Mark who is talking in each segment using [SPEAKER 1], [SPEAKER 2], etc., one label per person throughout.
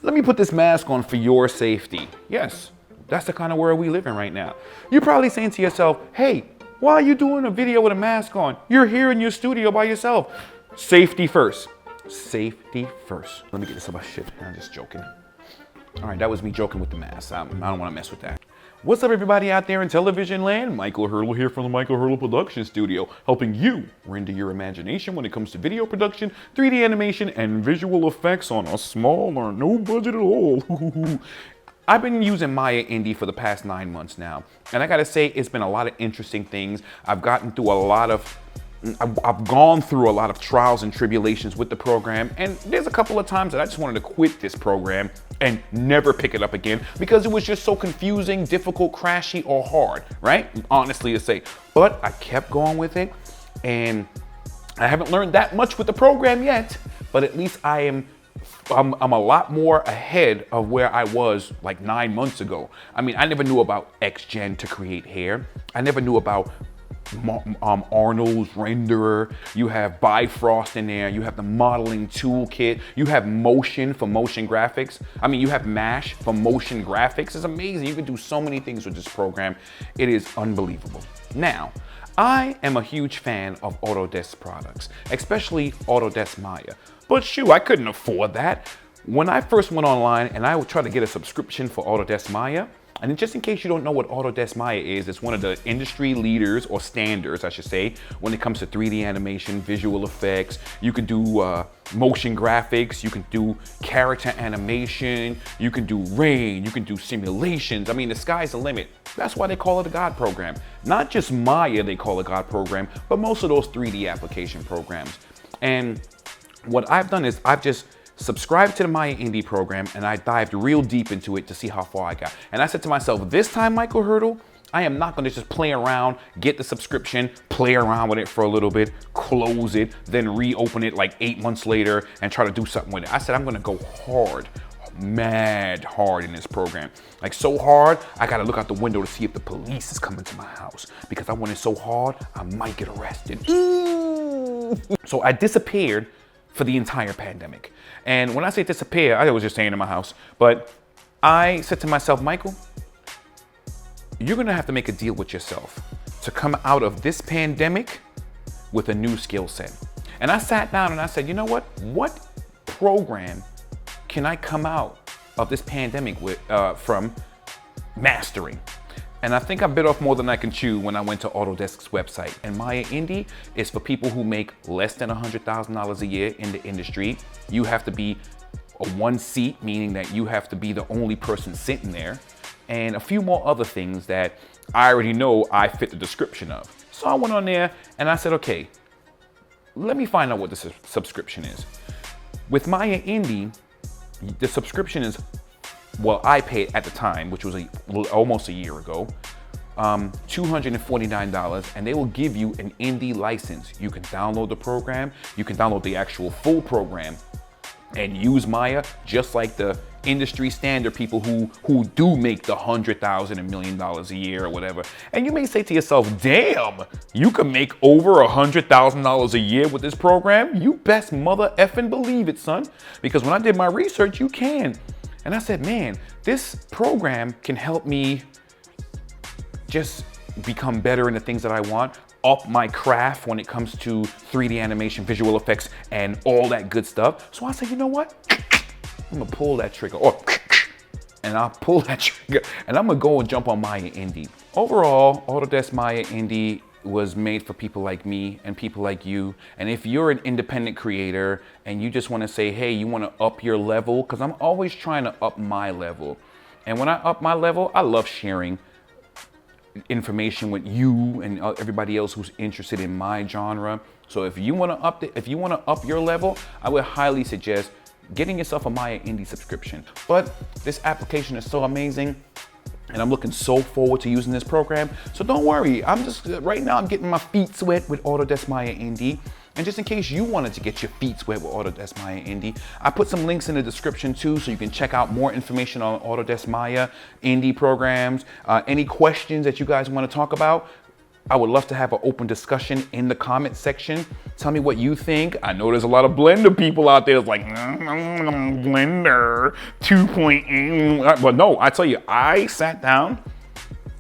[SPEAKER 1] let me put this mask on for your safety. Yes, that's the kind of world we live in right now. You're probably saying to yourself, hey, why are you doing a video with a mask on? You're here in your studio by yourself. Safety first. Safety first. Let me get this on my shit. I'm just joking. All right, that was me joking with the mask. I don't want to mess with that. What's up, everybody out there in television land? Michael Hurdle here from the Michael Hurdle Production Studio, helping you render your imagination when it comes to video production, 3D animation, and visual effects on a small or no budget at all. I've been using Maya Indie for the past 9 months now, and I gotta say, it's been a lot of interesting things. I've gone through a lot of trials and tribulations with the program, and there's a couple of times that I just wanted to quit this program and never pick it up again because it was just so confusing, difficult, crashy, or hard, right? Honestly to say. But I kept going with it, and I haven't learned that much with the program yet, but at least I'm a lot more ahead of where I was like 9 months ago. I mean, I never knew about XGen to create hair. I never knew about Arnold's renderer. You have Bifrost in there. You have the modeling toolkit. You have motion for motion graphics. I mean, you have Mash for motion graphics. It's amazing. You can do so many things with this program. It is unbelievable. Now, I am a huge fan of Autodesk products, especially Autodesk Maya. But shoot, I couldn't afford that. When I first went online and I would try to get a subscription for Autodesk Maya, and just in case you don't know what Autodesk Maya is, it's one of the industry leaders, or standards, I should say, when it comes to 3D animation, visual effects. You can do motion graphics, you can do character animation, you can do rain, you can do simulations. I mean, the sky's the limit. That's why they call it a God program. Not just Maya they call a God program, but most of those 3D application programs. And what I've done is I've just subscribed to the Maya Indie program, and I dived real deep into it to see how far I got. And I said to myself, this time, Michael Hurdle, I am not gonna just play around, get the subscription, play around with it for a little bit, close it, then reopen it like 8 months later and try to do something with it. I said, I'm gonna go hard, mad hard in this program. Like so hard, I gotta look out the window to see if the police is coming to my house, because I want it so hard, I might get arrested. Ooh. So I disappeared for the entire pandemic. And when I say disappear, I was just staying in my house, but I said to myself, Michael, you're gonna have to make a deal with yourself to come out of this pandemic with a new skill set. And I sat down and I said, you know what program can I come out of this pandemic with, from mastering? And I think I bit off more than I can chew when I went to Autodesk's website. And Maya Indie is for people who make less than $100,000 a year in the industry. You have to be a one seat, meaning that you have to be the only person sitting there, and a few more other things that I already know I fit the description of. So I went on there and I said, okay, let me find out what the subscription is. With Maya Indie, the subscription is, well, I paid at the time, which was almost a year ago, $249, and they will give you an Indie license. You can download the program, you can download the actual full program and use Maya just like the industry standard people who do make the $100,000, $1 million a year or whatever. And you may say to yourself, damn, you can make over $100,000 a year with this program? You best mother effing believe it, son. Because when I did my research, you can. And I said, man, this program can help me just become better in the things that I want, up my craft when it comes to 3D animation, visual effects, and all that good stuff. So I said, you know what? I'm gonna pull that trigger, and I'll pull that trigger, and I'm gonna go and jump on Maya Indie. Overall, Autodesk Maya Indie was made for people like me and people like you. And if you're an independent creator and you just want to say, hey, you want to up your level, because I'm always trying to up my level. And when I up my level, I love sharing information with you and everybody else who's interested in my genre. So if you want to up your level, I would highly suggest getting yourself a Maya Indie subscription. But this application is so amazing, and I'm looking so forward to using this program. So don't worry, right now I'm getting my feet wet with Autodesk Maya Indie. And just in case you wanted to get your feet wet with Autodesk Maya Indie, I put some links in the description too, so you can check out more information on Autodesk Maya Indie programs. Any questions that you guys want to talk about, I would love to have an open discussion in the comment section. Tell me what you think. I know there's a lot of Blender people out there that's like, Blender 2.8. But no, I tell you, I sat down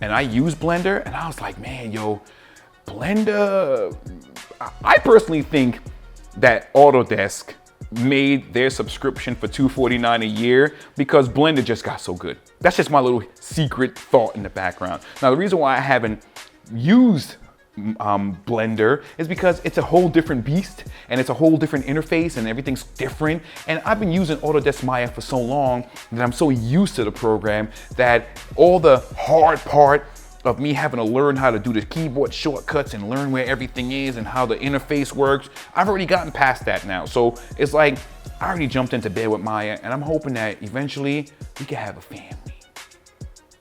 [SPEAKER 1] and I used Blender and I was like, man, yo, Blender. I personally think that Autodesk made their subscription for $249 a year because Blender just got so good. That's just my little secret thought in the background. Now, the reason why I haven't used Blender is because it's a whole different beast and it's a whole different interface and everything's different. And I've been using Autodesk Maya for so long that I'm so used to the program that all the hard part of me having to learn how to do the keyboard shortcuts and learn where everything is and how the interface works, I've already gotten past that now. So it's like, I already jumped into bed with Maya and I'm hoping that eventually we can have a family.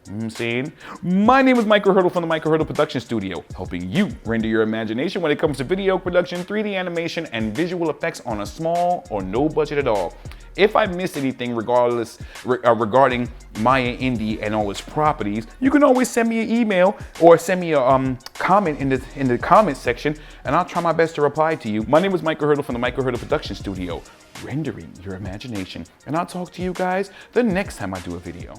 [SPEAKER 1] You know what I'm saying? My name is Michael Hurdle from the Michael Hurdle Production Studio, helping you render your imagination when it comes to video production, 3D animation, and visual effects on a small or no budget at all. If I missed anything regarding Maya Indie and all its properties, you can always send me an email or send me a comment in the comment section, and I'll try my best to reply to you. My name is Michael Hurdle from the Michael Hurdle Production Studio, rendering your imagination. And I'll talk to you guys the next time I do a video.